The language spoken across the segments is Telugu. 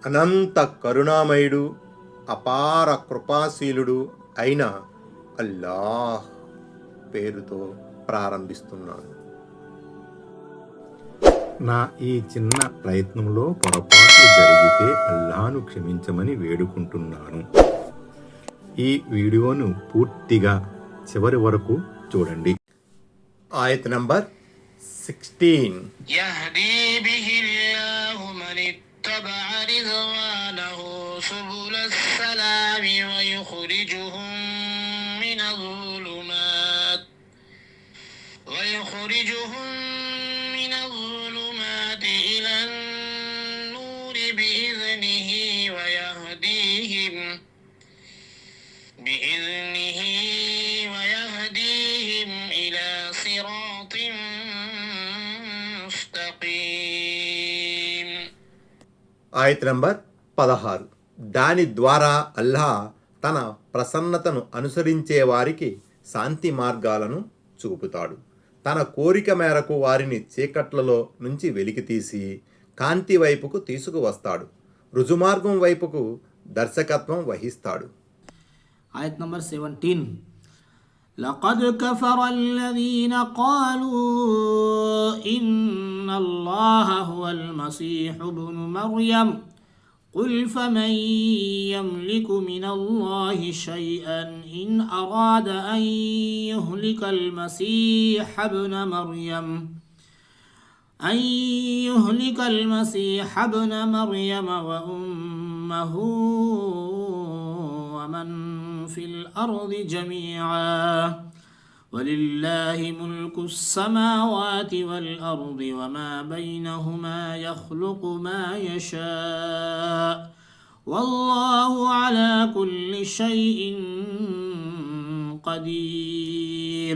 అనంత కరుణామయుడు, అపార కృపాశీలుడు అయిన అల్లాహ్ పేరుతో ప్రారంభిస్తున్నాను. నా ఈ చిన్న ప్రయత్నంలో పొరపాట్లు జరిగితే అల్లాహ్ను క్షమించమని వేడుకుంటున్నాను. ఈ వీడియోను పూర్తిగా చివరి వరకు చూడండి. ఆయత్ నంబర్ 16. యహ్దీ బిహిల్లాహు మన్ ఇత్తబఅ రిద్వానహు సుబులస్ సలామి వయుఖ్రిజుహుం మినల్ ظులుమాతి ఇలన్ నూరి బిఇذనిహి వయహ్దీహిం ఇలా సిరాతిన్ ముస్తఖీం. ఆయత్ నంబర్ 16. దాని ద్వారా అల్లాహ్ తన ప్రసన్నతను అనుసరించే వారికి శాంతి మార్గాలను చూపుతాడు. తన కోరిక మేరకు వారిని చీకట్లలో నుంచి వెలికితీసి కాంతి వైపుకు తీసుకువస్తాడు. రుజుమార్గం వైపుకు దర్శకత్వం వహిస్తాడు. ఆయత్ నంబర్ 17. لقد كفر الذين قالوا إن الله هو المسيح ابن مريم قل فمن يملك من الله شيئا إن أراد أن يهلك المسيح ابن مريم وأمه ومن في الأرض جميعا ولله ملك السماوات والأرض وما بينهما يخلق ما يشاء والله على كل شيء قدير.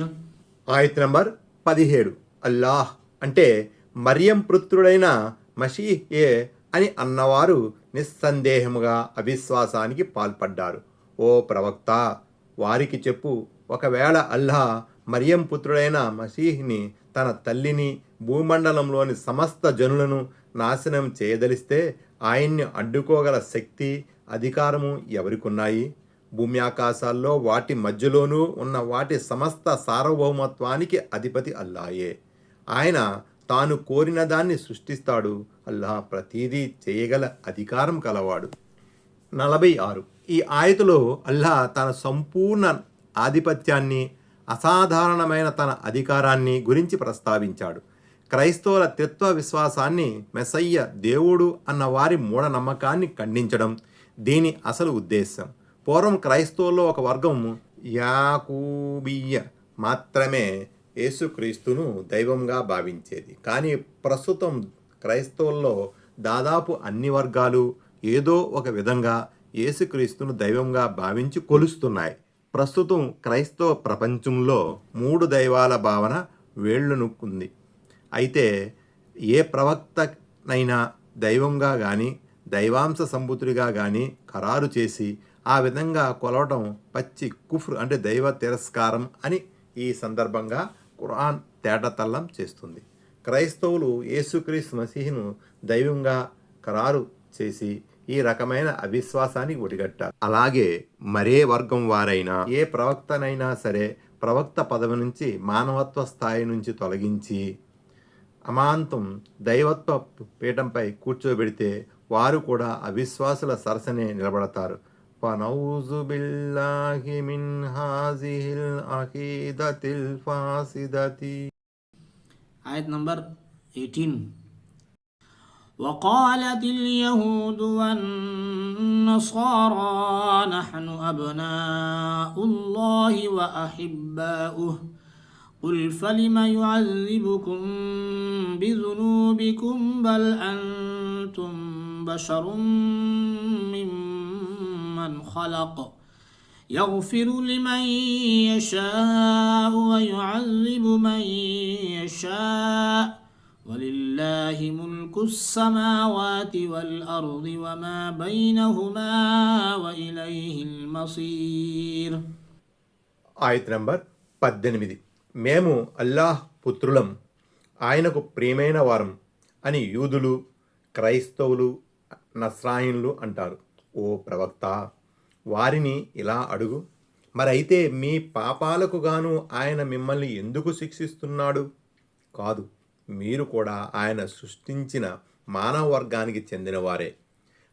ఆయత్ నంబర్ 17. అల్లాహ్ అంటే మరియం పుత్రుడైన మసీహే అని అన్నవారు నిస్సందేహముగా అవిశ్వాసానికి పాల్పడ్డారు. ఓ ప్రవక్త, వారికి చెప్పు, ఒకవేళ అల్లాహ్ మరియం పుత్రుడైన మసీహ్ని, తన తల్లిని, భూమండలంలోని సమస్త జనులను నాశనం చేయదలిస్తే ఆయన్ని అడ్డుకోగల శక్తి, అధికారము ఎవరికున్నాయి? భూమి ఆకాశాల్లో వాటి మధ్యలోనూ ఉన్న వాటి సమస్త సార్వభౌమత్వానికి అధిపతి అల్లాయే. ఆయన తాను కోరిన దాన్ని సృష్టిస్తాడు. అల్లాహ్ ప్రతీదీ చేయగల అధికారం కలవాడు. 46. ఈ ఆయతులో అల్లాహ్ తన సంపూర్ణ ఆధిపత్యాన్ని, అసాధారణమైన తన అధికారాన్ని గురించి ప్రస్తావించాడు. క్రైస్తవుల త్రిత్వ విశ్వాసాన్ని, మెస్సయ్య దేవుడు అన్న వారి మూఢనమ్మకాన్ని ఖండించడం దీని అసలు ఉద్దేశం. పూర్వం క్రైస్తవుల్లో ఒక వర్గం యాకూబీయ మాత్రమే యేసుక్రీస్తును దైవంగా భావించేది. కానీ ప్రస్తుతం క్రైస్తవుల్లో దాదాపు అన్ని వర్గాలు ఏదో ఒక విధంగా యేసుక్రీస్తును దైవంగా భావించి కొలుస్తున్నాయి. ప్రస్తుతం క్రైస్తవ ప్రపంచంలో 3 దైవాల భావన వేళ్ళునుక్కుంది. అయితే ఏ ప్రవక్తనైనా దైవంగా కానీ, దైవాంశ సంబుతుడిగా కానీ ఖరారు చేసి ఆ విధంగా కొలవటం పచ్చి కుఫ్ర్, అంటే దైవ తిరస్కారం అని ఈ సందర్భంగా ఖురాన్ తేటతల్లం చేస్తుంది. క్రైస్తవులు యేసుక్రీస్తు మసీహును దైవంగా ఖరారు చేసి ఈ రకమైన అవిశ్వాసానికి ఒడిగట్టారు. అలాగే మరే వర్గం వారైనా, ఏ ప్రవక్తనైనా సరే ప్రవక్త పదవి నుంచి, మానవత్వ స్థాయి నుంచి తొలగించి అమాంతం దైవత్వ పీఠంపై కూర్చోబెడితే వారు కూడా అవిశ్వాసుల సరసనే నిలబడతారు. ఫనౌజు బిల్లాహి మిన్ హాజిహిల్ అకీదతిల్ ఫాసిదతి. ఆయత్ నంబర్ 18. وقالت اليهود والنصارى نحن أبناء الله وأحباؤه قل فلم يعذبكم بذنوبكم بل أنتم بشر ممن خلق يغفر لمن يشاء ويعذب من يشاء ولله ملك السماوات والأرض وما بينهما وإليه المصير. ఆయత్ నంబర్ 18. మేము అల్లాహ్ పుత్రులం, ఆయనకు ప్రియమైన వారం అని యూదులు, క్రైస్తవులు నస్రాయిన్లు అంటారు. ఓ ప్రవక్త, వారిని ఇలా అడుగు, మరైతే మీ పాపాలకు గాను ఆయన మిమ్మల్ని ఎందుకు శిక్షిస్తున్నాడు? కాదు, మీరు కూడా ఆయన సృష్టించిన మానవ వర్గానికి చెందినవారే.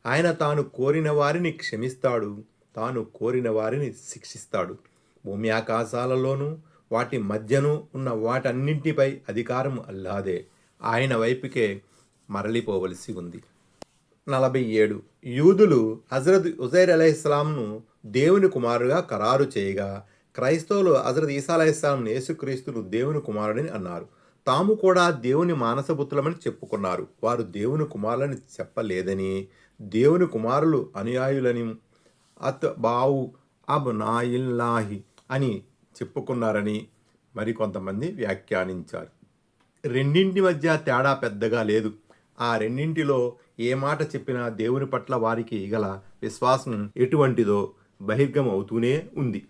ఆయన తాను కోరిన వారిని క్షమిస్తాడు, తాను కోరిన వారిని శిక్షిస్తాడు. భూమి ఆకాశాలలోనూ వాటి మధ్యను ఉన్న వాటన్నింటిపై అధికారం అల్లాదే. ఆయన వైపుకే మరలిపోవలసి ఉంది. 47. యూదులు హజరత్ ఉజైర్ అలైహిస్సలాంను దేవుని కుమారుడుగా ఖరారు చేయగా, క్రైస్తవులు హజరత్ ఈసా అలైహిస్సలాంను యేసుక్రీస్తును దేవుని కుమారుడని అన్నారు. తాము కూడా దేవుని మానసపుత్రులమని చెప్పుకున్నారు. వారు దేవుని కుమారులని చెప్పలేదని, దేవుని కుమారులు అనుయాయులని, అత్బావు అబ్నాయిల్లాహి అని చెప్పుకున్నారని మరికొంతమంది వ్యాఖ్యానించారు. రెండింటి మధ్య తేడా పెద్దగా లేదు. ఆ రెండింటిలో ఏ మాట చెప్పినా దేవుని పట్ల వారికి గల విశ్వాసం ఎటువంటిదో బహిర్గం అవుతూనే ఉంది.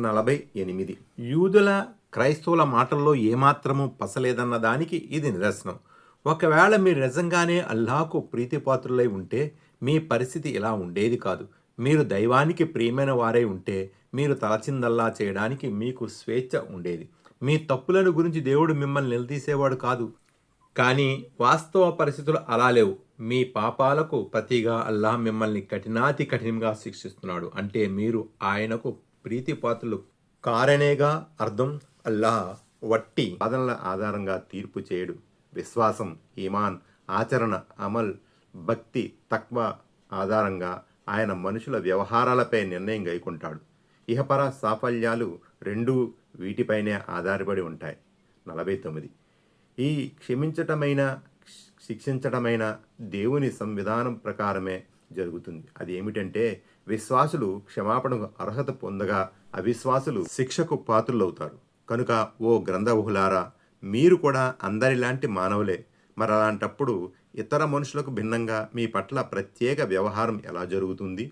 48. యూదుల క్రైస్తవుల మాటల్లో ఏమాత్రము పసలేదన్న దానికి ఇది నిదర్శనం. ఒకవేళ మీరు నిజంగానే అల్లాహకు ప్రీతిపాత్రులై ఉంటే మీ పరిస్థితి ఇలా ఉండేది కాదు. మీరు దైవానికి ప్రియమైన వారై ఉంటే మీరు తలచిందల్లా చేయడానికి మీకు స్వేచ్ఛ ఉండేది. మీ తప్పులను గురించి దేవుడు మిమ్మల్ని నిలదీసేవాడు కాదు. కానీ వాస్తవ పరిస్థితులు అలా లేవు. మీ పాపాలకు ప్రతిగా అల్లాహ్ మిమ్మల్ని కఠినాతి కఠినంగా శిక్షిస్తున్నాడు. అంటే మీరు ఆయనకు ప్రీతిపాత్రులు కారనేగా అర్థం. అల్లాహ్ వట్టి వాదనల ఆధారంగా తీర్పు చేయడు. విశ్వాసం, ఈమాన్, ఆచరణ, అమల్, భక్తి, తక్వా ఆధారంగా ఆయన మనుషుల వ్యవహారాలపై నిర్ణయం గైకుంటాడు. ఇహపర సాఫల్యాలు రెండూ వీటిపైనే ఆధారపడి ఉంటాయి. 49. ఈ క్షమించటమైన శిక్షించటమైన దేవుని సంవిధానం ప్రకారమే జరుగుతుంది. అది ఏమిటంటే, విశ్వాసులు క్షమాపణకు అర్హత పొందగా అవిశ్వాసులు శిక్షకు పాత్రులవుతారు. కనుక ఓ గ్రంథబహులారా, మీరు కూడా అందరిలాంటి మానవులే. మరలాంటప్పుడు ఇతర మనుషులకు భిన్నంగా మీ పట్ల ప్రత్యేక వ్యవహారం ఎలా జరుగుతుంది?